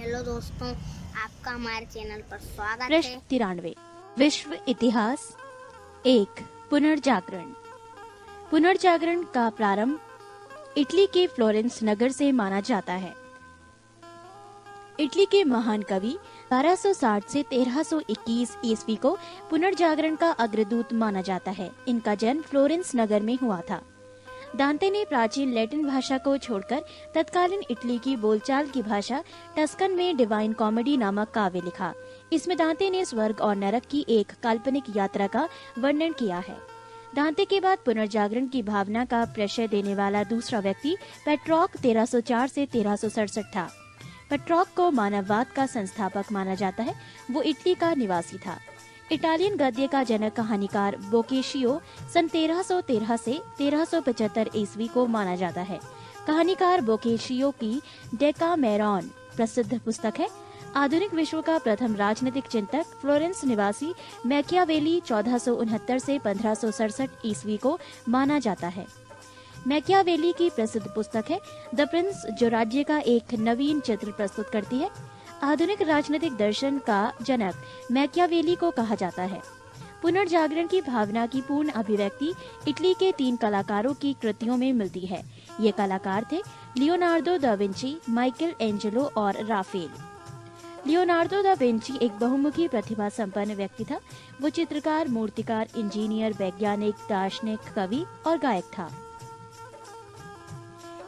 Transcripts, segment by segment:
Hello दोस्तों, आपका हमारे चैनल पर स्वागत पृष्ठ है। 93 विश्व इतिहास 1 पुनर्जागरण। पुनर्जागरण का प्रारंभ इटली के फ्लोरेंस नगर से माना जाता है। इटली के महान कवि 1260 से 1321 ईस्वी को पुनर्जागरण का अग्रदूत माना जाता है। इनका जन्म फ्लोरेंस नगर में हुआ था। दांते ने प्राचीन लैटिन भाषा को छोड़कर तत्कालीन इटली की बोलचाल की भाषा टस्कन में डिवाइन कॉमेडी नामक काव्य लिखा। इसमें दांते ने स्वर्ग और नरक की एक काल्पनिक यात्रा का वर्णन किया है। दांते के बाद पुनर्जागरण की भावना का प्रशय देने वाला दूसरा व्यक्ति पेट्रॉक 1304 से 1367 था। पेट्रॉक को मानववाद का संस्थापक माना जाता है। वो इटली का निवासी था। इटालियन गद्य का जनक कहानीकार बोकेशियो सन 1313 से 1375 ईस्वी को माना जाता है। कहानीकार बोकेशियो की डेकामेरॉन प्रसिद्ध पुस्तक है। आधुनिक विश्व का प्रथम राजनीतिक चिंतक फ्लोरेंस निवासी मैकियावेली 1469 से 1567 ईस्वी को माना जाता है। मैकियावेली की प्रसिद्ध पुस्तक है द प्रिंस, जो राज्य का एक नवीन चित्र प्रस्तुत करती है। आधुनिक राजनीतिक दर्शन का जनक मैकियावेली को कहा जाता है। पुनर्जागरण की भावना की पूर्ण अभिव्यक्ति इटली के 3 कलाकारों की कृतियों में मिलती है। ये कलाकार थे Leonardo da Vinci, Michael Angelo और राफेल। लियोनार्दो दा विंची एक बहुमुखी प्रतिभा संपन्न व्यक्ति था। वो चित्रकार, मूर्तिकार, इंजीनियर, वैज्ञानिक, दार्शनिक, कवि और गायक था।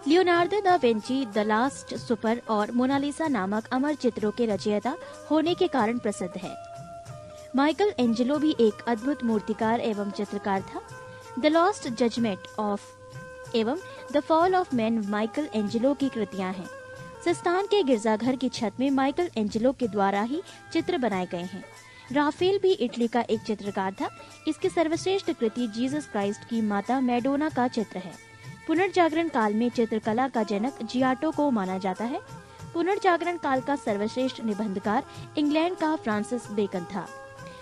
Leonardo da Vinci the last super और मोनालिसा नामक अमर चित्रों के रचयिता होने के कारण प्रसिद्ध है। माइकल एंजेलो भी एक अद्भुत मूर्तिकार एवं चित्रकार था। द लॉस्ट जजमेंट ऑफ एवं the fall of man Michael Angelo की कृतियां हैं। सिस्तान के गिरजाघर की छत में माइकल एंजेलो के द्वारा ही चित्र बनाए गए हैं। राफेल भी इटली का एक चित्रकार था। इसकी सर्वश्रेष्ठ कृति जीसस क्राइस्ट की माता मैडोना का चित्र है। पुनर्जागरण काल में चित्रकला का जनक जियाटो को माना जाता है। पुनर्जागरण काल का सर्वश्रेष्ठ निबंधकार इंग्लैंड का फ्रांसिस बेकन था।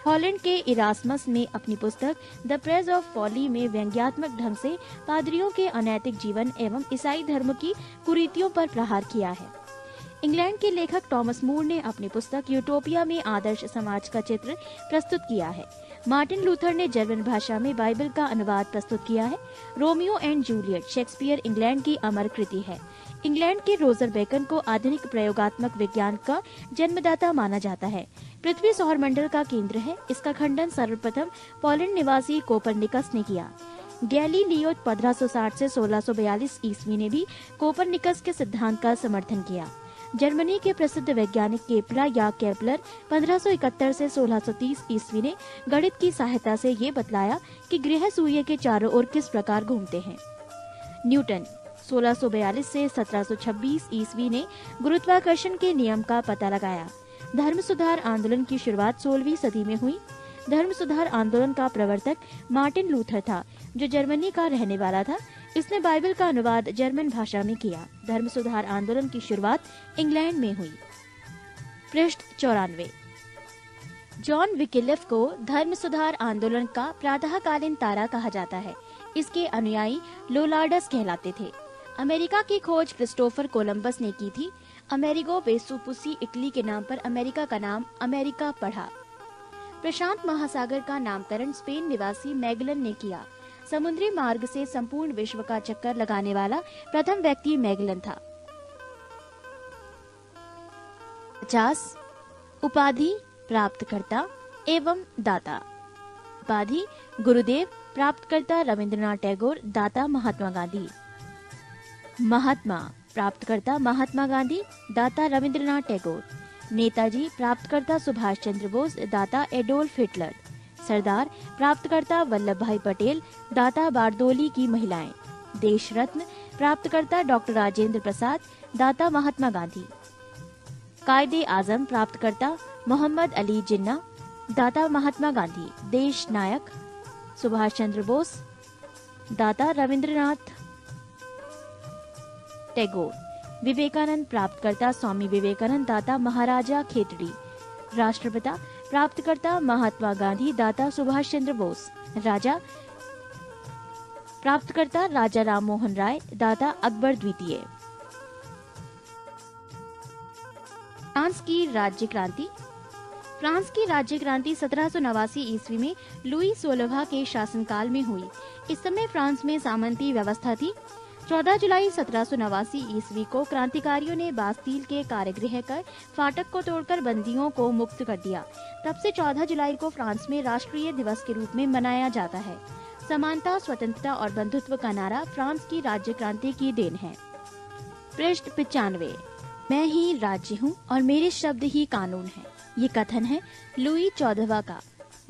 हॉलैंड के इरास्मस ने अपनी पुस्तक द प्रेज ऑफ फॉली में व्यंग्यात्मक ढंग से पादरियों के अनैतिक जीवन एवं ईसाई धर्म की कुरीतियों पर प्रहार किया है। इंग्लैंड के लेखक टॉमस मूर ने अपनी पुस्तक यूटोपिया में आदर्श समाज का चित्र प्रस्तुत किया है। मार्टिन लूथर ने जर्मन भाषा में बाइबल का अनुवाद प्रस्तुत किया है। Romeo and Juliet Shakespeare England की अमर कृति है। इंग्लैंड के रोजर बेकन को आधुनिक प्रयोगात्मक विज्ञान का जन्मदाता माना जाता है। पृथ्वी सौरमंडल का केंद्र है। इसका खंडन सर्वप्रथम पोलैंड निवासी कोपरनिकस ने किया। गैलीलियो 1560 से 1642 ईस्वी ने भी कोपरनिकस के सिद्धांत का समर्थन किया। जर्मनी के प्रसिद्ध वैज्ञानिक केपला या केपलर 1571 से 1630 ईस्वी ने गणित की सहायता से ये बतलाया कि ग्रह सूर्य के चारों ओर किस प्रकार घूमते हैं। न्यूटन 1642 से 1726 ईस्वी ने गुरुत्वाकर्षण के नियम का पता लगाया। धर्म सुधार आंदोलन की शुरुआत 16वीं सदी में हुई। धर्म सुधार आंदोलन का प्रवर्तक मार्टिन लूथर था, जो जर्मनी का रहने वाला था। इसने बाइबल का अनुवाद जर्मन भाषा में किया। धर्म सुधार आंदोलन की शुरुआत इंग्लैंड में हुई। पृष्ठ 94 जॉन विकिलिफ को धर्म सुधार आंदोलन का प्रातःकालीन तारा कहा जाता है। इसके अनुयायी लोलार्डस कहलाते थे। अमेरिका की खोज क्रिस्टोफर कोलंबस ने की थी। अमेरिगो वेसुपुसी इटली के नाम पर अमेरिका का नाम अमेरिका पढ़ा। प्रशांत महासागर का नामकरण स्पेन निवासी मैगलन ने किया। समुद्री मार्ग से संपूर्ण विश्व का चक्कर लगाने वाला प्रथम व्यक्ति मैगलन था। 50 उपाधि प्राप्तकर्ता एवं दाता। उपाधि गुरुदेव, प्राप्तकर्ता रविंद्रनाथ टैगोर, दाता महात्मा गांधी। महात्मा प्राप्तकर्ता महात्मा गांधी, दाता रविंद्रनाथ टैगोर। नेताजी प्राप्तकर्ता सुभाष चंद्र बोस, दाता एडोल्फ हिटलर। सरदार प्राप्तकर्ता वल्लभ भाई पटेल, दाता बारदोली की महिलाएं। देश रत्न प्राप्तकर्ता डॉक्टर राजेंद्र प्रसाद, दाता महात्मा गांधी। कायदे आजम प्राप्तकर्ता मोहम्मद अली जिन्ना, दाता महात्मा गांधी। देश नायक सुभाष चंद्र बोस, दाता रविंद्रनाथ टैगोर। विवेकानंद प्राप्तकर्ता स्वामी विवेकानंद, दाता महाराजा खेतड़ी। राष्ट्रपिता प्राप्तकर्ता महात्मा गांधी, दाता सुभाष चंद्र बोस। राजा प्राप्तकर्ता राजा राम मोहन राय, दाता अकबर द्वितीय। फ्रांस की राज्य क्रांति। फ्रांस की राज्य क्रांति 1789 ईस्वी में लुई 16वां के शासनकाल में हुई। इस समय फ्रांस में सामंती व्यवस्था थी। 14 जुलाई 1789 ईस्वी को क्रांतिकारियों ने बास्तील के कारागृह कर फाटक को तोड़कर बंदियों को मुक्त कर दिया। तब से 14 जुलाई को फ्रांस में राष्ट्रीय दिवस के रूप में मनाया जाता है। समानता, स्वतंत्रता और बंधुत्व का नारा फ्रांस की राज्य क्रांति की देन है। पृष्ठ 95। मैं ही राज्य हूँ और मेरे शब्द ही कानून है। ये कथन है लुई 14वां का।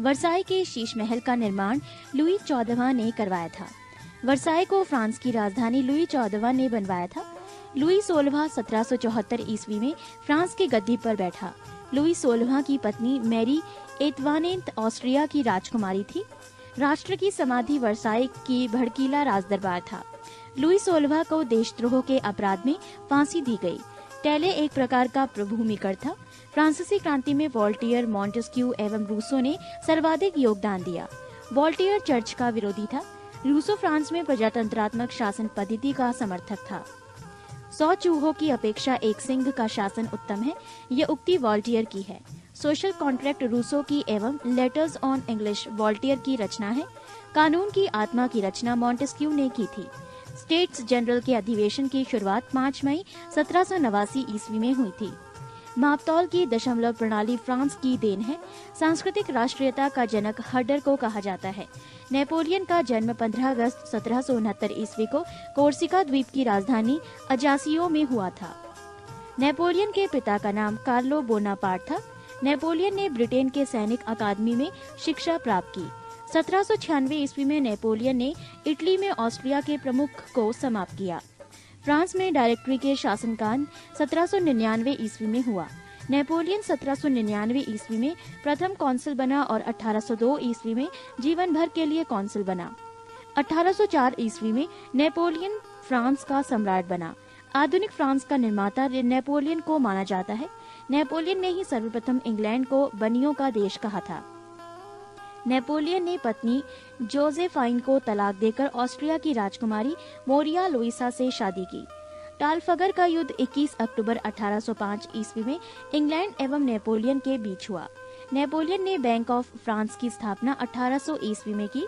वर्साई के शीश महल का निर्माण लुई 14वां ने करवाया था। वर्साई को फ्रांस की राजधानी लुई 14वां ने बनवाया था। लुई 16वां 1774 ईस्वी में फ्रांस की गद्दी पर बैठा। लुई 16वां की पत्नी मैरी एतवानेंत ऑस्ट्रिया की राजकुमारी थी। राष्ट्र की समाधि वर्साई की भड़कीला राजदरबार था। लुई 16वां को देशद्रोह के अपराध में फांसी दी गई। टैले एक प्रकार का प्रभूमिकर था। फ्रांसीसी क्रांति में वोल्टेयर, मॉन्टेस्क्यू एवं रूसो ने सर्वाधिक योगदान दिया। वोल्टेयर चर्च का विरोधी था। रूसो फ्रांस में प्रजातंत्रात्मक शासन पद्धति का समर्थक था। 100 चूहों की अपेक्षा एक सिंह का शासन उत्तम है, यह उक्ति वोल्टेयर की है। सोशल कॉन्ट्रैक्ट रूसो की एवं लेटर्स ऑन इंग्लिश वोल्टेयर की रचना है। कानून की आत्मा की रचना मॉन्टेस्क्यू ने की थी। स्टेट्स जनरल के अधिवेशन की शुरुआत 5 मई 1789 ईस्वी में हुई थी। मापतौल की दशमलव प्रणाली फ्रांस की देन है। सांस्कृतिक राष्ट्रीयता का जनक हडर को कहा जाता है। नेपोलियन का जन्म 15 अगस्त 1769 ईस्वी को कोर्सिका द्वीप की राजधानी अजासियो में हुआ था। नेपोलियन के पिता का नाम कार्लो बोनापार्ट था। नेपोलियन ने ब्रिटेन के सैनिक अकादमी में शिक्षा प्राप्त की। 1796 ईस्वी में नेपोलियन ने इटली में ऑस्ट्रिया के प्रमुख को समाप्त किया। फ्रांस में डायरेक्टरी के शासनकाल 1799 ईस्वी में हुआ। नेपोलियन 1799 ईस्वी में प्रथम कौंसिल बना और 1802 ईस्वी में जीवन भर के लिए कौंसिल बना। 1804 ईस्वी में नेपोलियन फ्रांस का सम्राट बना। आधुनिक फ्रांस का निर्माता नेपोलियन को माना जाता है। नेपोलियन ने ही सर्वप्रथम इंग्लैंड को बनियों का देश कहा था। नेपोलियन ने पत्नी जोसेफाइन को तलाक देकर ऑस्ट्रिया की राजकुमारी मोरिया लुइसा से शादी की। ट्राफलगर का युद्ध 21 अक्टूबर 1805 ईस्वी में इंग्लैंड एवं नेपोलियन के बीच हुआ। नेपोलियन ने बैंक ऑफ फ्रांस की स्थापना 1800 ईस्वी में की।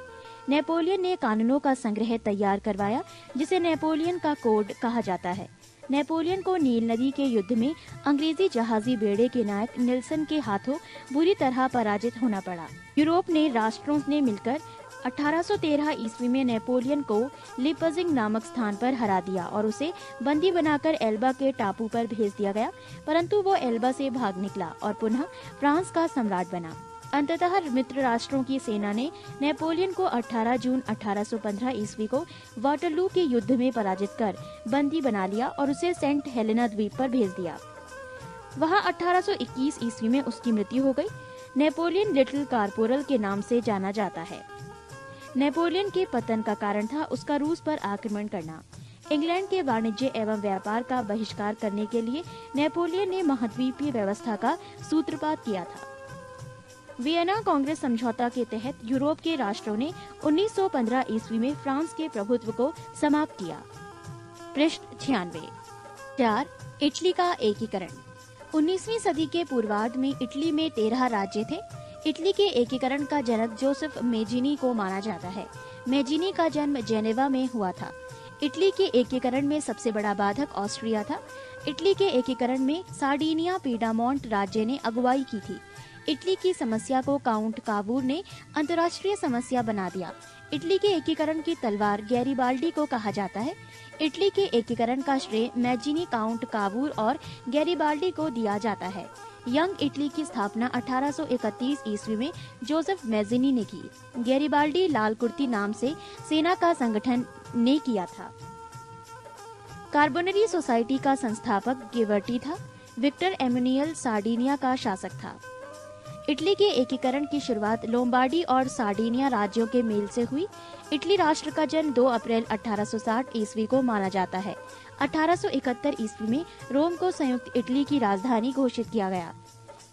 नेपोलियन ने कानूनों का संग्रह तैयार करवाया, जिसे नेपोलियन का कोड कहा जाता है। नेपोलियन को नील नदी के युद्ध में अंग्रेजी जहाजी बेड़े के नायक निल्सन के हाथों बुरी तरह पराजित होना पड़ा। यूरोप ने राष्ट्रों ने मिलकर 1813 ईस्वी में नेपोलियन को लिपजिंग नामक स्थान पर हरा दिया और उसे बंदी बनाकर एल्बा के टापू पर भेज दिया गया, परंतु वो एल्बा से भाग निकला और पुनः फ्रांस का सम्राट बना। अंततः मित्र राष्ट्रों की सेना ने नेपोलियन को 18 जून 1815 ईस्वी को वाटरलू के युद्ध में पराजित कर बंदी बना लिया और उसे सेंट हेलेना द्वीप पर भेज दिया। वहां 1821 ईस्वी में उसकी मृत्यु हो गई। नेपोलियन लिटिल कारपोरल के नाम से जाना जाता है। नेपोलियन के पतन का कारण था उसका रूस पर आक्रमण करना। इंग्लैंड के वाणिज्य एवं व्यापार का बहिष्कार करने के लिए नेपोलियन ने महाद्वीपीय व्यवस्था का सूत्रपात किया था। वियना कांग्रेस समझौता के तहत यूरोप के राष्ट्रों ने 1915 ईस्वी में फ्रांस के प्रभुत्व को समाप्त किया। पृष्ठ 96। 4. इटली का एकीकरण। 19वीं सदी के पूर्वार्ध में इटली में 13 राज्य थे। इटली के एकीकरण का जनक जोसेफ मेजिनी को माना जाता है। मेजिनी का जन्म जेनेवा में हुआ था। इटली के एकीकरण में सबसे बड़ा बाधक ऑस्ट्रिया था। इटली के एकीकरण में सार्डिनिया पीडामोंट राज्य ने अगुवाई की थी। इटली की समस्या को काउंट कावूर ने अंतर्राष्ट्रीय समस्या बना दिया। इटली के एकीकरण की तलवार गैरिबाल्डी को कहा जाता है। इटली के एकीकरण का श्रेय मैजिनी, काउंट कावूर और गैरिबाल्डी को दिया जाता है। यंग इटली की स्थापना 1831 ईस्वी में जोसेफ मैजिनी ने की। गैरिबाल्डी लाल कुर्ती नाम से सेना का संगठन ने किया था। कार्बोनरी सोसाइटी का संस्थापक गिवर्टी था। विक्टर एमुनियल सार्डिनिया का शासक था। इटली के एकीकरण की शुरुआत लोम्बार्डी और सार्डिनिया राज्यों के मेल से हुई। इटली राष्ट्र का जन्म 2 अप्रैल 1860 ईस्वी को माना जाता है। 1871 ईस्वी में रोम को संयुक्त इटली की राजधानी घोषित किया गया।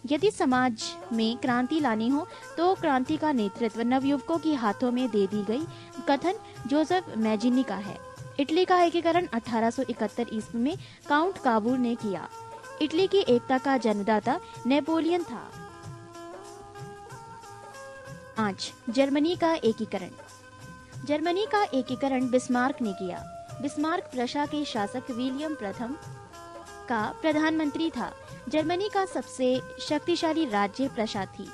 यदि समाज में क्रांति लानी हो तो क्रांति का नेतृत्व नवयुवकों के हाथों में दे दी गई। कथन जोसेफ मैजिनी का है। इटली का एकीकरण 1871 ईस्वी में काउंट कावूर ने किया। इटली की एकता का जन्मदाता नेपोलियन था। 5. जर्मनी का एकीकरण। जर्मनी का एकीकरण बिस्मार्क ने किया। बिस्मार्क प्रशा के शासक विलियम प्रथम का प्रधानमंत्री था। जर्मनी का सबसे शक्तिशाली राज्य प्रशा थी।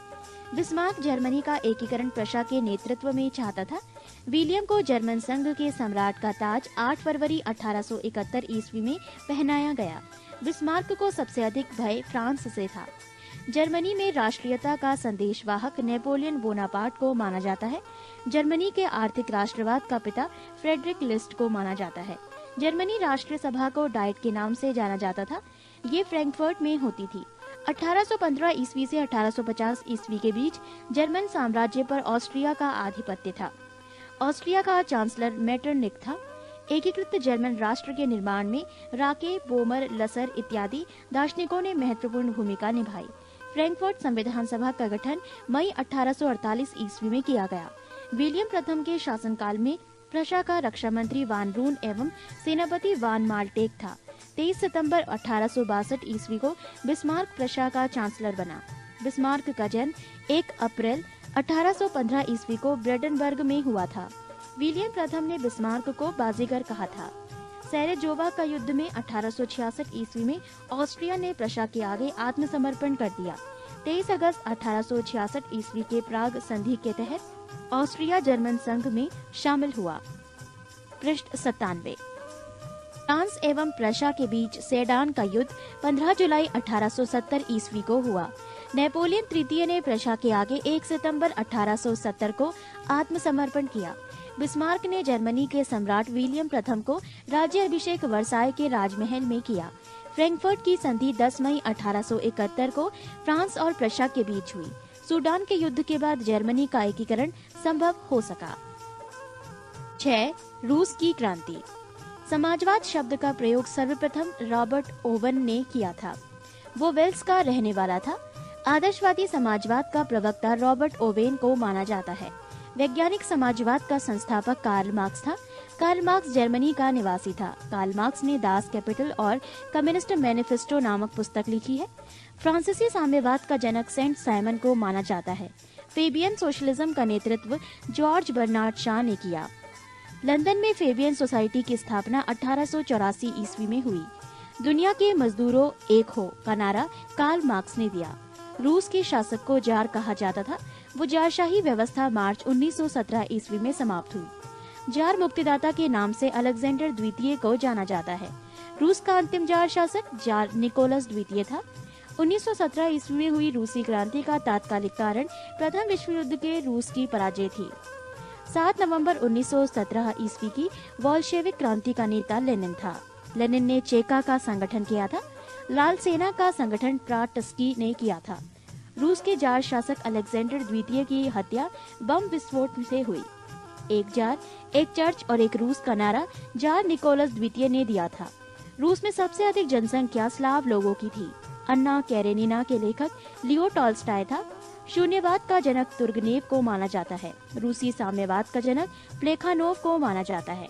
बिस्मार्क जर्मनी का एकीकरण प्रशा के नेतृत्व में चाहता था। विलियम को जर्मन संघ के सम्राट का ताज 8 फरवरी 1871 ईस्वी में पहनाया गया। बिस्मार्क को सबसे अधिक भय फ्रांस से था। जर्मनी में राष्ट्रीयता का संदेशवाहक नेपोलियन बोनापार्ट को माना जाता है। जर्मनी के आर्थिक राष्ट्रवाद का पिता फ्रेडरिक लिस्ट को माना जाता है। जर्मनी राष्ट्रीय सभा को डाइट के नाम से जाना जाता था। ये फ्रैंकफर्ट में होती थी। 1815 ईस्वी से 1850 ईस्वी के बीच जर्मन साम्राज्य पर ऑस्ट्रिया का आधिपत्य था। ऑस्ट्रिया का चांसलर मेटरनिक था। एकीकृत जर्मन राष्ट्र के निर्माण में राके, बोमर, लसर इत्यादि दार्शनिकों ने महत्वपूर्ण भूमिका निभाई। फ्रैंकफर्ट संविधान सभा का गठन मई 1848 ईस्वी में किया गया। विलियम प्रथम के शासनकाल में प्रशा का रक्षा मंत्री वान रून एवं सेनापति वान माल्टेक था। 23 सितंबर 1862 ईस्वी को बिस्मार्क प्रशा का चांसलर बना। बिस्मार्क का जन्म 1 अप्रैल 1815 ईस्वी को ब्रेडेनबर्ग में हुआ था। विलियम प्रथम ने बिस्मार्क को बाजीगर कहा था। सैराजेवो का युद्ध में 1866 ईस्वी में ऑस्ट्रिया ने प्रशा के आगे आत्मसमर्पण कर दिया। 23 अगस्त 1866 ईस्वी के प्राग संधि के तहत ऑस्ट्रिया जर्मन संघ में शामिल हुआ। पृष्ठ 97। फ्रांस एवं प्रशा के बीच सेडान का युद्ध 15 जुलाई 1870 ईस्वी को हुआ। नेपोलियन तृतीय ने प्रशा के आगे 1 सितंबर 1870 को आत्मसमर्पण किया। बिस्मार्क ने जर्मनी के सम्राट विलियम प्रथम को राज्य अभिषेक वर्साय के राजमहल में किया। फ्रैंकफर्ट की संधि 10 मई 1871 को फ्रांस और प्रशा के बीच हुई। सूडान के युद्ध के बाद जर्मनी का एकीकरण संभव हो सका। 6. रूस की क्रांति। समाजवाद शब्द का प्रयोग सर्वप्रथम रॉबर्ट ओवन ने किया था। वो वेल्स का रहने वाला था। आदर्शवादी समाजवाद का प्रवक्ता रॉबर्ट ओवेन को माना जाता है। वैज्ञानिक समाजवाद का संस्थापक कार्ल मार्क्स था। कार्ल मार्क्स जर्मनी का निवासी था। कार्ल मार्क्स ने दास कैपिटल और कम्युनिस्ट मैनिफेस्टो नामक पुस्तक लिखी है। फ्रांसीसी साम्यवाद का जनक सेंट साइमन को माना जाता है। फेबियन सोशलिज्म का नेतृत्व जॉर्ज बर्नार्ड शॉ ने किया। लंदन में फेबियन सोसाइटी की स्थापना 1884 ईस्वी में हुई। दुनिया के मजदूरों एक हो का नारा कार्ल मार्क्स ने दिया। रूस के शासक को जार कहा जाता था। वो जारशाही व्यवस्था मार्च 1917 ईस्वी में समाप्त हुई। जार मुक्तिदाता के नाम से अलेक्जेंडर द्वितीय को जाना जाता है। रूस का अंतिम जार शासक जार निकोलस द्वितीय था। 1917 ईस्वी में हुई रूसी क्रांति का तात्कालिक कारण प्रथम विश्व युद्ध के रूस की पराजय थी। 7 नवंबर 1917 ईस्वी की बोल्शेविक क्रांति का नेता लेनिन था। लेनिन ने चेका का संगठन किया था। लाल सेना का संगठन ट्राटस्की ने किया था। रूस के जार शासक अलेक्जेंडर द्वितीय की हत्या बम विस्फोट से हुई। एक जार, एक चर्च और एक रूस का नारा जार निकोलस द्वितीय ने दिया था। रूस में सबसे अधिक जनसंख्या स्लाव लोगों की थी। अन्ना कैरेनिना के लेखक लियो टॉल्स्टॉय था। शून्यवाद का जनक तुर्गनेव को माना जाता है। रूसी साम्यवाद का जनक प्लेखानोव को माना जाता है।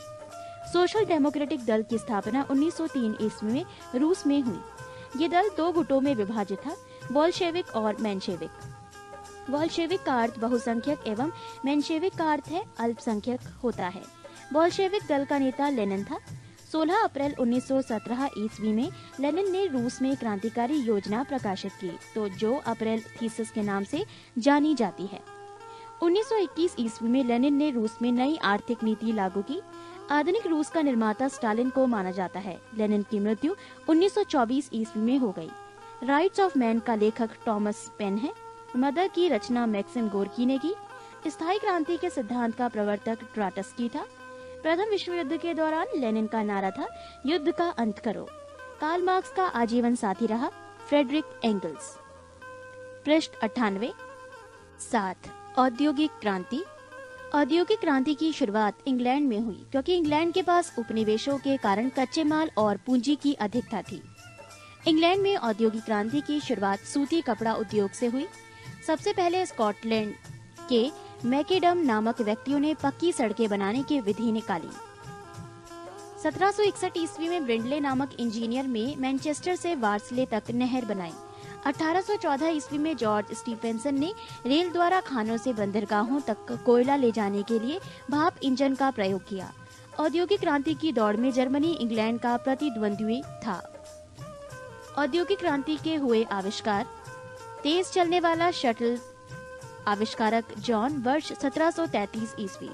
सोशल डेमोक्रेटिक दल की स्थापना 1903 ईस्वी में रूस में हुई। ये दल 2 गुटों में विभाजित था, बोल्शेविक और मेंशेविक। बोल्शेविक का अर्थ बहुसंख्यक एवं मेंशेविक का अर्थ है अल्पसंख्यक होता है। बोल्शेविक दल का नेता लेनिन था। 16 अप्रैल 1917 ईस्वी में लेनिन ने रूस में क्रांतिकारी योजना प्रकाशित की, तो जो अप्रैल थीसिस के नाम से जानी जाती है। 1921 ईस्वी में लेनिन ने रूस में नई आर्थिक नीति लागू की। आधुनिक रूस का निर्माता स्टालिन को माना जाता है। लेनिन की मृत्यु 1924 ईस्वी में हो गई। राइट्स ऑफ मैन का लेखक टॉमस पेन है। मदर की रचना मैक्सिम गोर्की ने की। स्थायी क्रांति के सिद्धांत का प्रवर्तक ट्राटस्की था। प्रथम विश्व युद्ध के दौरान लेनिन का नारा था युद्ध का अंत करो। कार्ल मार्क्स का आजीवन साथी रहा फ्रेडरिक एंगल्स। पृष्ठ 98। 7. औद्योगिक क्रांति। औद्योगिक क्रांति की शुरुआत इंग्लैंड में हुई, क्योंकि इंग्लैंड के पास उपनिवेशों के कारण कच्चे माल और पूंजी की अधिकता थी। इंग्लैंड में औद्योगिक क्रांति की शुरुआत सूती कपड़ा उद्योग से हुई। सबसे पहले स्कॉटलैंड के मैकेडम नामक व्यक्तियों ने पक्की सड़कें बनाने की विधि निकाली। 1761 ईस्वी में ब्रिंडले नामक इंजीनियर में मैनचेस्टर से वार्सले तक नहर बनाई। 1814 ईस्वी में जॉर्ज स्टीफेंसन ने रेल द्वारा खानों से बंदरगाहों तक कोयला ले जाने के लिए भाप इंजन का प्रयोग किया। औद्योगिक क्रांति की दौड़ में जर्मनी इंग्लैंड का प्रतिद्वंद्वी था। औद्योगिक क्रांति के हुए आविष्कार। तेज चलने वाला शटल आविष्कारक जॉन, वर्ष 1733 ईस्वी।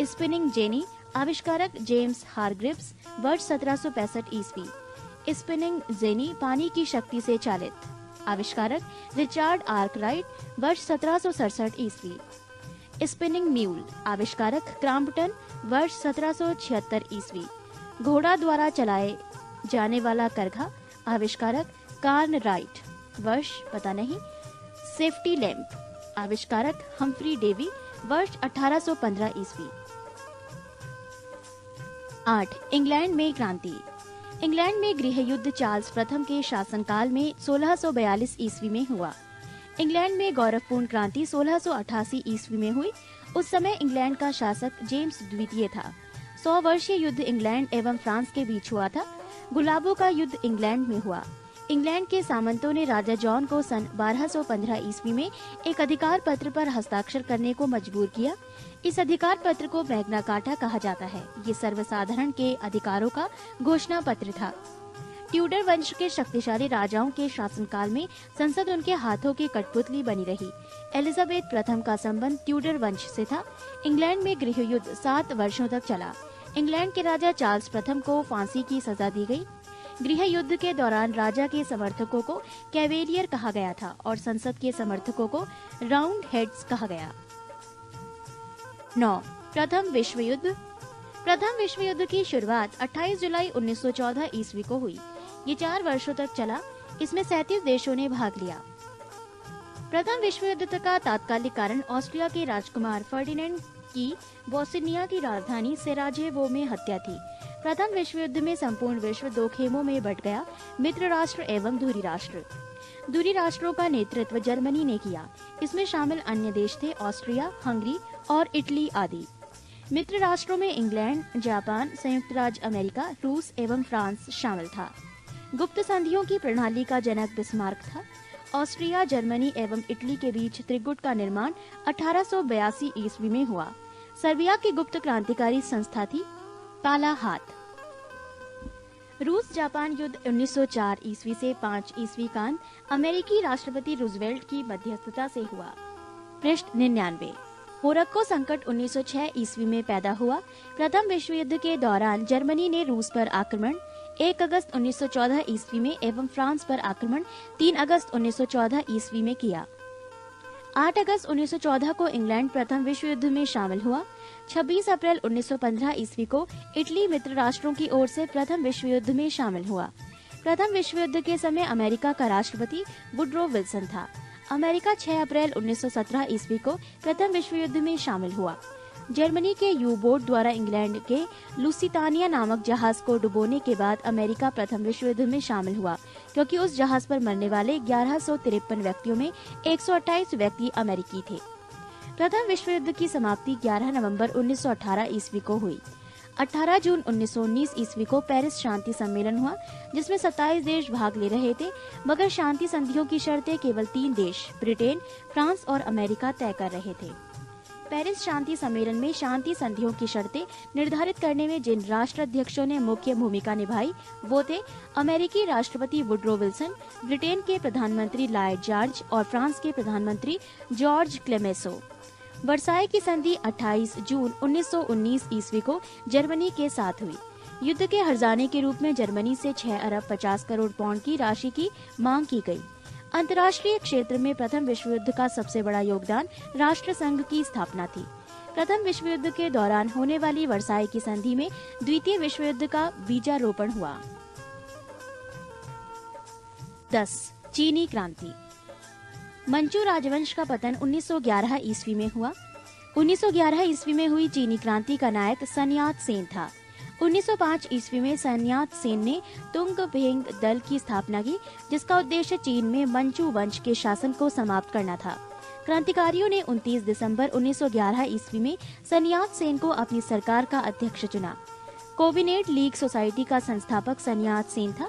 स्पिनिंग जेनी आविष्कारक जेम्स हारग्रीव्स, वर्ष 1765 ईस्वी। स्पिनिंग जेनी पानी की शक्ति से चालित, आविष्कारक रिचार्ड आर्कराइट, वर्ष 1767 ईस्वी। स्पिनिंग म्यूल आविष्कारक क्रॉम्पटन, वर्ष 1776 ईस्वी। घोड़ा द्वारा चलाए जाने वाला करघा, आविष्कारक कार्न राइट, वर्ष पता नहीं। सेफ्टी लैंप आविष्कारक हम्फ्री डेवी, वर्ष 1815 ईस्वी। 8. इंग्लैंड में क्रांति। इंग्लैंड में गृह युद्ध चार्ल्स प्रथम के शासनकाल में 1642 ईस्वी में हुआ। इंग्लैंड में गौरवपूर्ण क्रांति 1688 ईस्वी में हुई। उस समय इंग्लैंड का शासक जेम्स द्वितीय था। 100 वर्षीय युद्ध इंग्लैंड एवं फ्रांस के बीच हुआ था। गुलाबों का युद्ध इंग्लैंड में हुआ। इंग्लैंड के सामंतों ने राजा जॉन को सन 1215 ईस्वी में एक अधिकार पत्र पर हस्ताक्षर करने को मजबूर किया। इस अधिकार पत्र को मैग्ना कार्टा कहा जाता है। ये सर्वसाधारण के अधिकारों का घोषणा पत्र था। ट्यूडर वंश के शक्तिशाली राजाओं के शासनकाल में संसद उनके हाथों की कठपुतली बनी रही। एलिजाबेथ प्रथम का संबंध ट्यूडर वंश से था। इंग्लैंड में गृह युद्ध 7 वर्षों तक चला। इंग्लैंड के राजा चार्ल्स प्रथम को फांसी की सजा दी गई। गृह युद्ध के दौरान राजा के समर्थकों को कैवेलियर कहा गया था और संसद के समर्थकों को राउंड हेड्स कहा गया। 9. प्रथम विश्व युद्ध। प्रथम विश्व युद्ध की शुरुआत 28 जुलाई 1914 ईस्वी को हुई। ये 4 वर्षों तक चला। इसमें 37 देशों ने भाग लिया। प्रथम विश्व युद्ध का तात्कालिक कारण ऑस्ट्रिया के राजकुमार फर्डिनेंड की बोस्निया की राजधानी सेराजेवो में हत्या थी। प्रथम विश्व युद्ध में संपूर्ण विश्व 2 खेमों में बंट गया, मित्र राष्ट्र एवं धुरी राष्ट्र। धुरी राष्ट्रों का नेतृत्व जर्मनी ने किया। इसमें शामिल अन्य देश थे ऑस्ट्रिया, हंगरी और इटली आदि। मित्र राष्ट्रों में इंग्लैंड, जापान, संयुक्त राज्य अमेरिका, रूस एवं फ्रांस शामिल था। गुप्त संधियों की प्रणाली का जनक बिस्मार्क था। ऑस्ट्रिया, जर्मनी एवं इटली के बीच त्रिगुट का निर्माण 1882 ईस्वी में हुआ। सर्बिया की गुप्त क्रांतिकारी संस्था थी काला हाथ। रूस जापान युद्ध 1904 ईस्वी से 5 ईस्वी कांत अमेरिकी राष्ट्रपति रूजवेल्ट की मध्यस्थता से हुआ। पृष्ठ 99। मोरक्को संकट 1906 ईस्वी में पैदा हुआ। प्रथम विश्व युद्ध के दौरान जर्मनी ने रूस पर आक्रमण 1 अगस्त 1914 ईस्वी में एवं फ्रांस पर आक्रमण 3 अगस्त 1914 ईस्वी में किया। 8 अगस्त 1914 को इंग्लैंड प्रथम विश्व युद्ध में शामिल हुआ। 26 अप्रैल 1915 ईस्वी को इटली मित्र राष्ट्रों की ओर से प्रथम विश्व युद्ध में शामिल हुआ। प्रथम विश्व युद्ध के समय अमेरिका का राष्ट्रपति वुडरो विल्सन था। अमेरिका 6 अप्रैल 1917 ईस्वी को प्रथम विश्व युद्ध में शामिल हुआ। जर्मनी के यू बोट द्वारा इंग्लैंड के लुसितानिया नामक जहाज को डुबोने के बाद अमेरिका प्रथम विश्व युद्ध में शामिल हुआ, क्योंकि उस जहाज पर मरने वाले 1153 व्यक्तियों में 128 व्यक्ति अमेरिकी थे। प्रथम विश्व युद्ध की समाप्ति 11 नवंबर 1918 ईस्वी को हुई। 18 जून 1919 ईस्वी को पेरिस शांति सम्मेलन हुआ, जिसमें 27 देश भाग ले रहे थे, मगर शांति संधियों की शर्तें केवल 3 देश ब्रिटेन, फ्रांस और अमेरिका तय कर रहे थे। पेरिस शांति सम्मेलन में शांति संधियों की शर्तें निर्धारित करने में जिन राष्ट्राध्यक्षों ने मुख्य भूमिका निभाई वो थे अमेरिकी राष्ट्रपति वुडरो विल्सन, ब्रिटेन के प्रधानमंत्री लॉयड जॉर्ज और फ्रांस के प्रधानमंत्री जॉर्ज क्लेमेंसो। वर्साई की संधि 28 जून 1919 ईस्वी को जर्मनी के साथ हुई। युद्ध के हर्जाने के रूप में जर्मनी से 6 अरब 50 करोड़ पाउंड की राशि की मांग की गई। अंतर्राष्ट्रीय क्षेत्र में प्रथम विश्व युद्ध का सबसे बड़ा योगदान राष्ट्र संघ की स्थापना थी। प्रथम विश्व युद्ध के दौरान होने वाली वर्साई की संधि में द्वितीय विश्व युद्ध का बीजारोपण हुआ। 10. चीनी क्रांति। मंचू राजवंश का पतन 1911 ईस्वी में हुआ। 1911 ईस्वी में हुई चीनी क्रांति का नायक सन यात सेन था। 1905 ईस्वी में सन यात सेन ने तुंग भेंग दल की स्थापना की, जिसका उद्देश्य चीन में मंचू वंश के शासन को समाप्त करना था। क्रांतिकारियों ने 29 दिसंबर 1911 ईस्वी में सन यात सेन को अपनी सरकार का अध्यक्ष चुना। कोविनेट लीग सोसाइटी का संस्थापक सन्यात सेन था।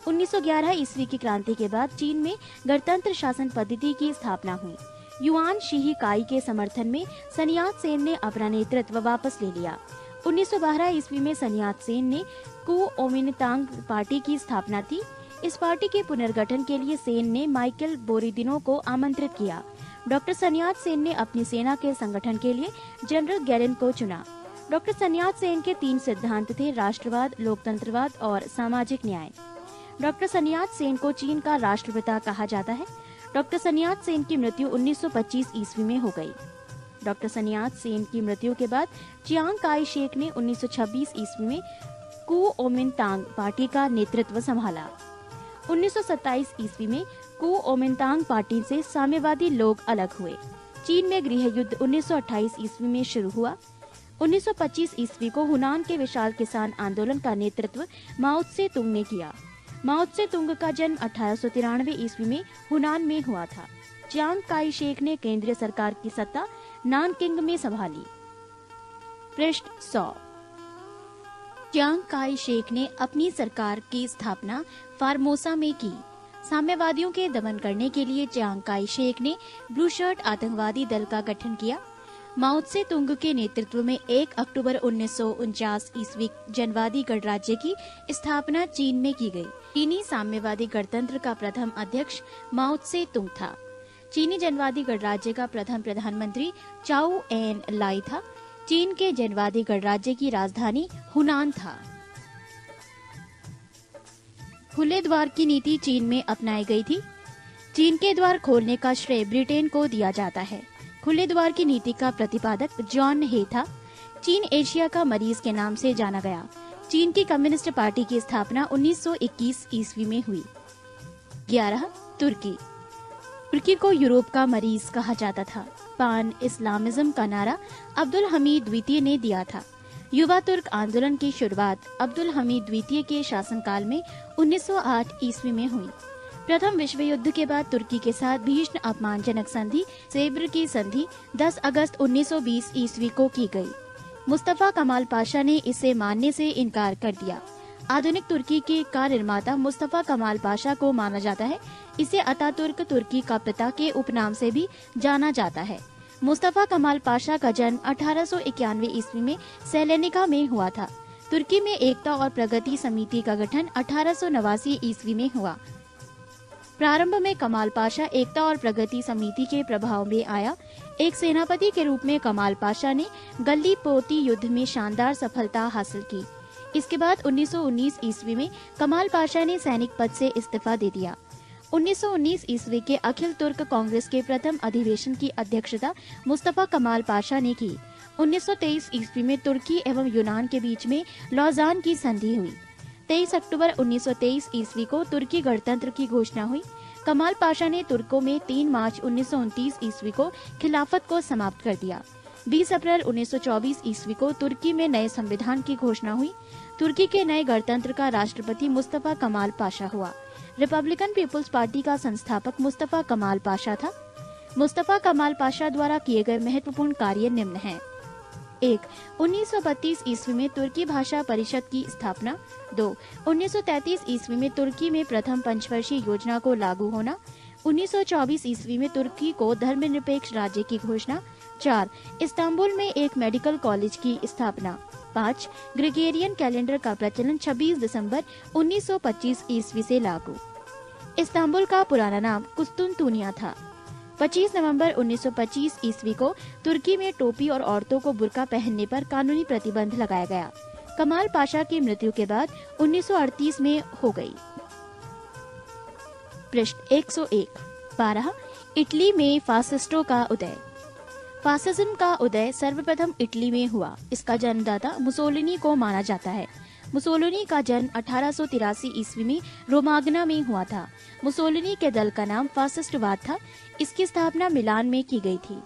1911 ईस्वी की क्रांति के बाद चीन में गणतंत्र शासन पद्धति की स्थापना हुई। युआन शी काई के समर्थन में सन्यात सेन ने अपना नेतृत्व वापस ले लिया। 1912 ईस्वी में सन्यात सेन ने कुओमिन्तांग पार्टी की स्थापना की। इस पार्टी के पुनर्गठन के लिए सेन ने माइकल बोरिदिनो को आमंत्रित किया। डॉक्टर सन्यात सेन ने अपनी सेना के संगठन के लिए जनरल गैरन को चुना। डॉक्टर सन्यात सेन के 3 सिद्धांत थे: राष्ट्रवाद, लोकतंत्रवाद और सामाजिक न्याय। डॉक्टर सन्यात सेन को चीन का राष्ट्रपिता कहा जाता है। डॉक्टर सन्यात सेन की मृत्यु 1925 ईस्वी में हो गई। डॉक्टर सन्यात सेन की मृत्यु के बाद चियांग काई शेक ने 1926 ईस्वी में कुओमिन्तांग पार्टी का नेतृत्व संभाला। 1927 ईस्वी में कुओमिन्तांग पार्टी से साम्यवादी लोग अलग हुए। चीन में गृह युद्ध 1928 ईस्वी में शुरू हुआ। 1925 ईस्वी को हुनान के विशाल किसान आंदोलन का नेतृत्व माओ त्से तुंग ने किया। माओ त्से तुंग का जन्म 1893 ईस्वी में हुनान में हुआ था। चियांग काई शेक ने केंद्रीय सरकार की सत्ता नानकिंग में संभाली। पृष्ठ 100। चियांग काई शेक ने अपनी सरकार की स्थापना फार्मोसा में की। साम्यवादियों के दमन करने के लिए चियांग काई शेक ने ब्लू शर्ट आतंकवादी दल का गठन किया। माओ त्से तुंग के नेतृत्व में 1 अक्टूबर 1949 ईस्वी जनवादी गणराज्य की स्थापना चीन में की गई। चीनी साम्यवादी गणतंत्र का प्रथम अध्यक्ष माओ त्से तुंग था। चीनी जनवादी गणराज्य का प्रथम प्रधानमंत्री चाउ एन लाई था। चीन के जनवादी गणराज्य की राजधानी हुनान था। खुले द्वार की नीति चीन में अपनाई गई थी। चीन के द्वार खोलने का श्रेय ब्रिटेन को दिया जाता है। खुले द्वार की नीति का प्रतिपादक जॉन हे था। चीन एशिया का मरीज के नाम से जाना गया। चीन की कम्युनिस्ट पार्टी की स्थापना 1921 ईस्वी में हुई। 11. तुर्की को यूरोप का मरीज कहा जाता था। पान इस्लामिज्म का नारा अब्दुल हमीद द्वितीय ने दिया था। युवा तुर्क आंदोलन की शुरुआत अब्दुल हमीद द्वितीय के शासनकाल में 1908 ईस्वी में हुई। प्रथम विश्व युद्ध के बाद तुर्की के साथ भीषण अपमानजनक संधि सेब्र की संधि 10 अगस्त 1920 ईस्वी को की गई। मुस्तफा कमाल पाशा ने इसे मानने से इनकार कर दिया। आधुनिक तुर्की के का निर्माता मुस्तफा कमाल पाशा को माना जाता है। इसे अतातुर्क तुर्की का पिता के उपनाम से भी जाना जाता है। मुस्तफा कमाल पाशा का जन्म 1891 ईस्वी में सेलेनिका में हुआ था। तुर्की में एकता और प्रगति समिति का गठन 1889 ईस्वी में हुआ। प्रारंभ में कमाल पाशा एकता और प्रगति समिति के प्रभाव में आया। एक सेनापति के रूप में कमाल पाशा ने गल्लीपोती युद्ध में शानदार सफलता हासिल की। इसके बाद 1919 ईस्वी में कमाल पाशा ने सैनिक पद से इस्तीफा दे दिया। 1919 ईस्वी के अखिल तुर्क कांग्रेस के प्रथम अधिवेशन की अध्यक्षता मुस्तफा कमाल पाशा ने की। 1923 ईस्वी में तुर्की एवं यूनान के बीच में लौजान की संधि हुई। 23 अक्टूबर 1923 ईस्वी को तुर्की गणतंत्र की घोषणा हुई। कमाल पाशा ने तुर्कों में 3 मार्च 1929 ईस्वी को खिलाफत को समाप्त कर दिया। 20 अप्रैल 1924 ईस्वी को तुर्की में नए संविधान की घोषणा हुई। तुर्की के नए गणतंत्र का राष्ट्रपति मुस्तफा कमाल पाशा हुआ। रिपब्लिकन पीपुल्स पार्टी का संस्थापक मुस्तफा कमाल पाशा था। मुस्तफा कमाल पाशा द्वारा किए गए महत्वपूर्ण कार्य निम्न हैं। 1. 1932 ईस्वी में तुर्की भाषा परिषद की स्थापना। 2. 1933 ईस्वी में तुर्की में प्रथम पंचवर्षीय योजना को लागू होना। 1924 ईस्वी में तुर्की को धर्मनिरपेक्ष राज्य की घोषणा। 4. इस्तांबुल में एक मेडिकल कॉलेज की स्थापना। 5. ग्रेगोरियन कैलेंडर का प्रचलन 26 दिसंबर 1925 ईस्वी से लागू। इस्तांबुल का पुराना नाम कुस्तुनतुनिया था। 25 नवंबर 1925 ईस्वी को तुर्की में टोपी और औरतों को बुर्का पहनने पर कानूनी प्रतिबंध लगाया गया। कमाल पाशा की मृत्यु के बाद 1938 में हो गई। पृष्ठ 101। 12. इटली में फासिस्टों का उदय। फासिज्म का उदय सर्वप्रथम इटली में हुआ। इसका जन्मदाता मुसोलिनी को माना जाता है। मुसोलिनी का जन्म 1883 ईस्वी में रोमागना में हुआ था। मुसोलिनी के दल का नाम फासिस्टवाद था। इसकी स्थापना मिलान में की गई थी।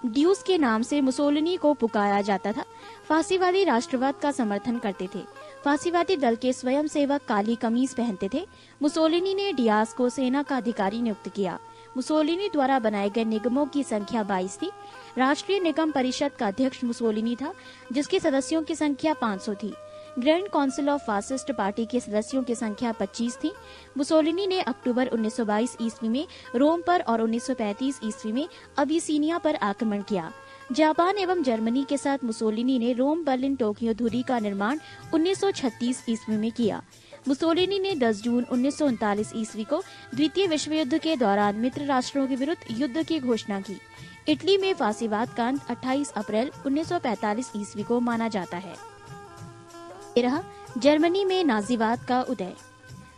ड्यूस के नाम से मुसोलिनी को पुकारा जाता था। फासीवादी राष्ट्रवाद का समर्थन करते थे। फासीवादी दल के स्वयंसेवक काली कमीज पहनते थे। मुसोलिनी ने डियास को सेना का अधिकारी नियुक्त किया। मुसोलिनी द्वारा बनाए गए निगमों की संख्या 22 थी। राष्ट्रीय निगम परिषद का अध्यक्ष मुसोलिनी था, जिसके सदस्यों की संख्या 500 थी। Grand council of fascist party के सदस्यों की संख्या 25 थी। मुसोलिनी ने अक्टूबर 1922 ईस्वी में रोम पर और 1935 ईस्वी में अबिसिनिया पर आक्रमण किया। जापान एवं जर्मनी के साथ मुसोलिनी ने रोम, बर्लिन, टोक्यो धुरी का निर्माण 1936 ईस्वी में किया। मुसोलिनी ने 10 जून 1939 ईस्वी को द्वितीय विश्व युद्ध के दौरान मित्र राष्ट्रों के विरुद्ध युद्ध की घोषणा की। इटली में फांसीवाद का अंत 28 अप्रैल 1945 ईस्वी को माना जाता है। जर्मनी में नाजीवाद का उदय।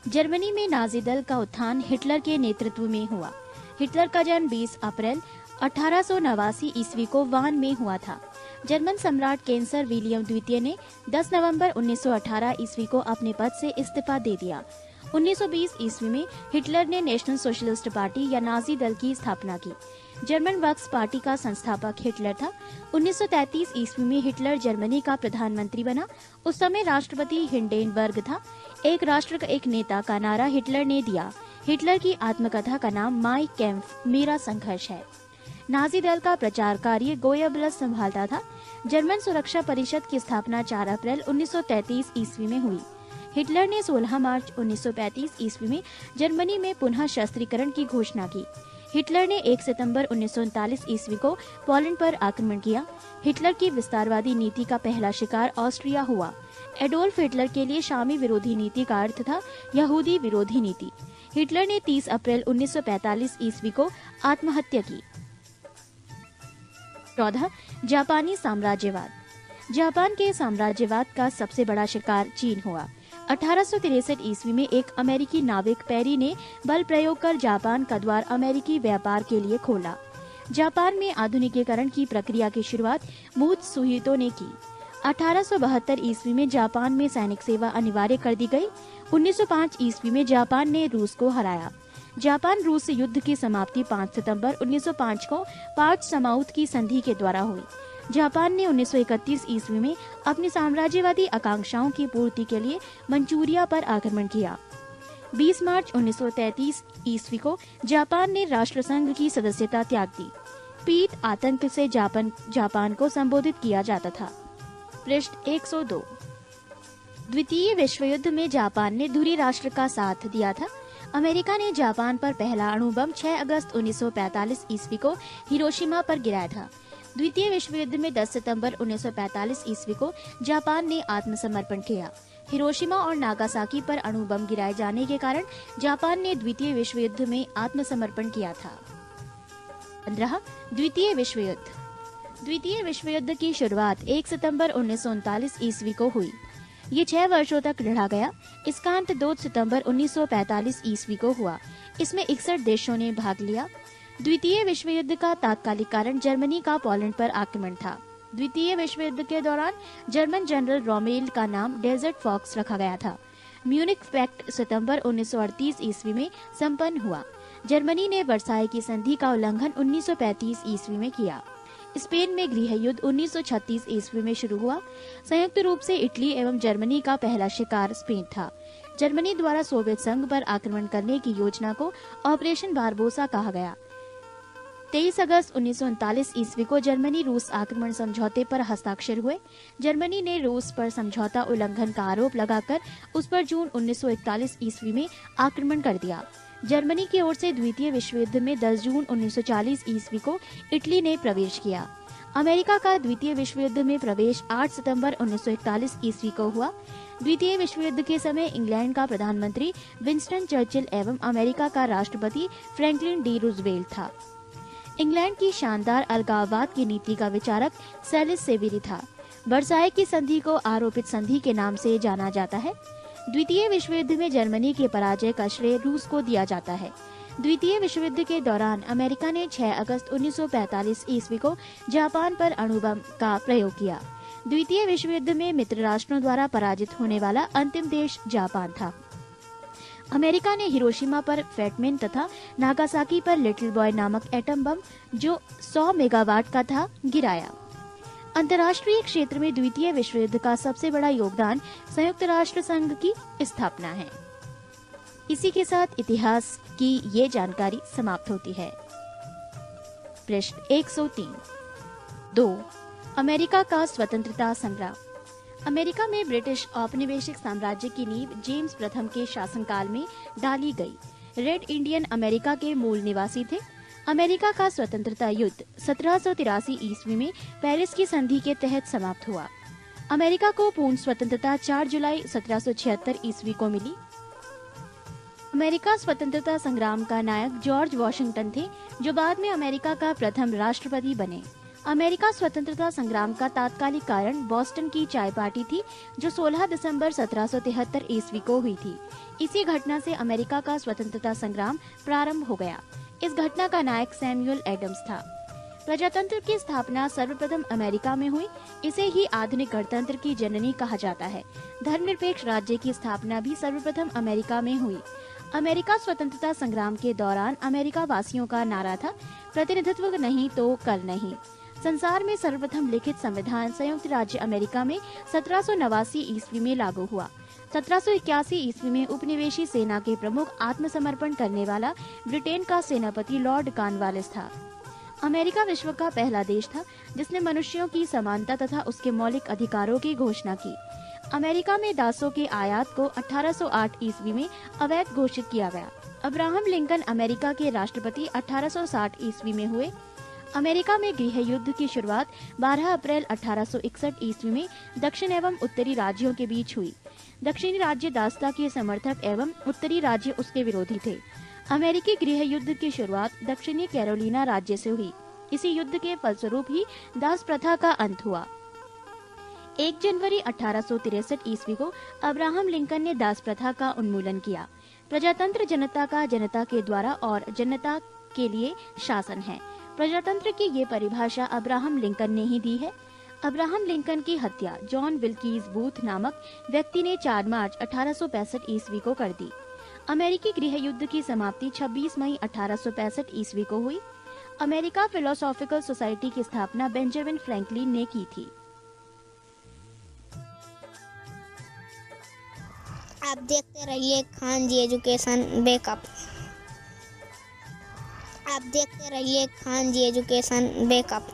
जर्मनी में नाजी दल का उत्थान हिटलर के नेतृत्व में हुआ। हिटलर का जन्म 20 अप्रैल 1889 ईस्वी को वान में हुआ था। जर्मन सम्राट कैंसर विलियम द्वितीय ने 10 नवंबर 1918 ईस्वी को अपने पद से इस्तीफा दे दिया। 1920 ईस्वी में हिटलर ने नेशनल सोशलिस्ट पार्टी या नाजी दल की स्थापना की। जर्मन वर्क्स पार्टी का संस्थापक हिटलर था। 1933 ईस्वी में हिटलर जर्मनी का प्रधानमंत्री बना। उस समय राष्ट्रपति हिंडेनबर्ग था। एक राष्ट्र का एक नेता का नारा हिटलर ने दिया। हिटलर की आत्मकथा का नाम माई कैम्प, मेरा संघर्ष है। नाजी दल का प्रचार कार्य गोयबल्स संभालता था। जर्मन सुरक्षा परिषद की स्थापना 4 अप्रैल 1933 ईस्वी में हुई। हिटलर ने 16 मार्च 1935 ईस्वी में जर्मनी में पुनः शस्त्रीकरण की घोषणा की। हिटलर ने 1 सितंबर 1939 ईस्वी को पोलैंड पर आक्रमण किया। हिटलर की विस्तारवादी नीति का पहला शिकार ऑस्ट्रिया हुआ। एडोल्फ हिटलर के लिए शामी विरोधी नीति का अर्थ था यहूदी विरोधी नीति। हिटलर ने 30 अप्रैल 1945 ईस्वी को आत्महत्या की। 14. जापानी साम्राज्यवाद। जापान के साम्राज्यवाद का सबसे बड़ा शिकार चीन हुआ। 1863 ईस्वी में एक अमेरिकी नाविक पेरी ने बल प्रयोग कर जापान का द्वार अमेरिकी व्यापार के लिए खोला। जापान में आधुनिकीकरण की प्रक्रिया की शुरुआत मुत्सुहितो ने की। 1872 ईस्वी में जापान में सैनिक सेवा अनिवार्य कर दी गई। 1905 ईस्वी में जापान ने रूस को हराया। जापान रूस युद्ध की समाप्ति 5 सितंबर 1905 को पार्च समाउथ की संधि के द्वारा हुई। जापान ने 1931 ईस्वी में अपनी साम्राज्यवादी आकांक्षाओं की पूर्ति के लिए मंचूरिया पर आक्रमण किया। 20 मार्च 1933 ईस्वी को जापान ने राष्ट्रसंघ की सदस्यता त्याग दी। पीत आतंक से जापान को संबोधित किया जाता था। पृष्ठ 102। द्वितीय विश्व युद्ध में जापान ने धुरी राष्ट्र का साथ दिया था। अमेरिका ने जापान पर पहला अणु बम 6 अगस्त 1945 ईस्वी को हिरोशिमा पर गिराया था। द्वितीय विश्व युद्ध में 10 सितंबर 1945 ईस्वी को जापान ने आत्मसमर्पण किया। हिरोशिमा और नागासाकी पर अणु बम गिराए जाने के कारण जापान ने द्वितीय विश्व युद्ध में आत्मसमर्पण किया था। 15. द्वितीय विश्व युद्ध। द्वितीय विश्व युद्ध की शुरुआत 1 सितंबर 1939 ईस्वी को हुई। ये 6 वर्षों तक लड़ा गया। इसका अंत 2 सितंबर 1945 ईस्वी को हुआ। इसमें 61 देशों ने भाग लिया। द्वितीय विश्व युद्ध का तात्कालिक कारण जर्मनी का पोलैंड पर आक्रमण था। द्वितीय विश्व युद्ध के दौरान जर्मन जनरल रोमेल का नाम डेजर्ट फॉक्स रखा गया था। म्यूनिख पैक्ट सितंबर 1938 ईस्वी में संपन्न हुआ। जर्मनी ने वर्साई की संधि का उल्लंघन 1935 ईस्वी में किया। स्पेन में गृह युद्ध 1936 ईस्वी में शुरू हुआ। संयुक्त रूप से इटली एवं जर्मनी का पहला शिकार स्पेन था। जर्मनी द्वारा सोवियत संघ पर आक्रमण करने की योजना को ऑपरेशन बारबोसा कहा गया। 23 अगस्त 1939 ईस्वी को जर्मनी रूस आक्रमण समझौते पर हस्ताक्षर हुए। जर्मनी ने रूस पर समझौता उल्लंघन का आरोप लगाकर उस पर जून 1941 ईस्वी में आक्रमण कर दिया। जर्मनी की ओर से द्वितीय विश्व युद्ध में 10 जून 1940 ईस्वी को इटली ने प्रवेश किया। अमेरिका का द्वितीय विश्व युद्ध में प्रवेश 8 सितंबर 1941 ईस्वी को हुआ। द्वितीय विश्व युद्ध के समय इंग्लैंड का प्रधानमंत्री विंस्टन चर्चिल एवं अमेरिका का राष्ट्रपति फ्रैंकलिन डी रूजवेल्ट था। इंग्लैंड की शानदार अलगाववाद की नीति का विचारक सैलिस सेविरी था। वर्साई की संधि को आरोपित संधि के नाम से जाना जाता है। द्वितीय विश्व युद्ध में जर्मनी के पराजय का श्रेय रूस को दिया जाता है। द्वितीय विश्व युद्ध के दौरान अमेरिका ने 6 अगस्त 1945 ईस्वी को जापान पर अणु बम का प्रयोग किया। द्वितीय विश्व युद्ध में मित्र राष्ट्रों द्वारा पराजित होने वाला अंतिम देश जापान था। अमेरिका ने हिरोशिमा पर फैटमैन तथा नागासाकी पर लिटिल बॉय नामक एटम बम जो 100 मेगावाट का था गिराया। अंतर्राष्ट्रीय क्षेत्र में द्वितीय विश्व युद्ध का सबसे बड़ा योगदान संयुक्त राष्ट्र संघ की स्थापना है। इसी के साथ इतिहास की ये जानकारी समाप्त होती है। पृष्ठ 103। 2. अमेरिका का स्वतंत्रता संग्राम। अमेरिका में ब्रिटिश औपनिवेशिक साम्राज्य की नींव जेम्स प्रथम के शासनकाल में डाली गई। रेड इंडियन अमेरिका के मूल निवासी थे। अमेरिका का स्वतंत्रता युद्ध 1783 ईस्वी में पेरिस की संधि के तहत समाप्त हुआ। अमेरिका को पूर्ण स्वतंत्रता 4 जुलाई 1776 ईस्वी को मिली। अमेरिका स्वतंत्रता संग्राम का नायक जॉर्ज वॉशिंगटन थे, जो बाद में अमेरिका का प्रथम राष्ट्रपति बने। अमेरिका स्वतंत्रता संग्राम का तात्कालिक कारण बोस्टन की चाय पार्टी थी, जो 16 दिसंबर 1773 ईस्वी को हुई थी। इसी घटना से अमेरिका का स्वतंत्रता संग्राम प्रारंभ हो गया। इस घटना का नायक सैमुअल एडम्स था। प्रजातंत्र की स्थापना सर्वप्रथम अमेरिका में हुई। इसे ही आधुनिक गणतंत्र की जननी कहा जाता है। धर्मनिरपेक्ष राज्य की स्थापना भी सर्वप्रथम अमेरिका में हुई। अमेरिका स्वतंत्रता संग्राम के दौरान अमेरिका वासियों का नारा था, प्रतिनिधित्व नहीं तो कल नहीं। संसार में सर्वप्रथम लिखित संविधान संयुक्त राज्य अमेरिका में 1789 ईस्वी में लागू हुआ। 1781 ईस्वी में उपनिवेशी सेना के प्रमुख आत्मसमर्पण करने वाला ब्रिटेन का सेनापति लॉर्ड कॉर्नवालिस था। अमेरिका विश्व का पहला देश था जिसने मनुष्यों की समानता तथा उसके मौलिक अधिकारों की घोषणा की। अमेरिका में दासों के आयात को 1808 ईस्वी में अवैध घोषित किया गया। अब्राहम लिंकन अमेरिका के राष्ट्रपति 1860 ईस्वी में हुए। अमेरिका में गृह युद्ध की शुरुआत 12 अप्रैल 1861 ईस्वी में दक्षिण एवं उत्तरी राज्यों के बीच हुई। दक्षिणी राज्य दासता के समर्थक एवं उत्तरी राज्य उसके विरोधी थे। अमेरिकी गृह युद्ध की शुरुआत दक्षिणी कैरोलिना राज्य से हुई। इसी युद्ध के फलस्वरूप ही दास प्रथा का अंत हुआ। 1 जनवरी 1863 ईस्वी को अब्राहम लिंकन ने दास प्रथा का उन्मूलन किया। प्रजातंत्र जनता का जनता के द्वारा और जनता के लिए शासन है। प्रजातंत्र की ये परिभाषा अब्राहम लिंकन ने ही दी है। अब्राहम लिंकन की हत्या जॉन विल्कीज बूथ नामक व्यक्ति ने 4 मार्च 1865 ईस्वी को कर दी। अमेरिकी गृह युद्ध की समाप्ति 26 मई 1865 ईस्वी को हुई। अमेरिका फिलोसॉफिकल सोसाइटी की स्थापना बेंजामिन फ्रैंकलिन ने की थी। आप देखते रहिए खान जी एजुकेशन बैकअप। आप देखते रहिए खान जी एजुकेशन बैकअप।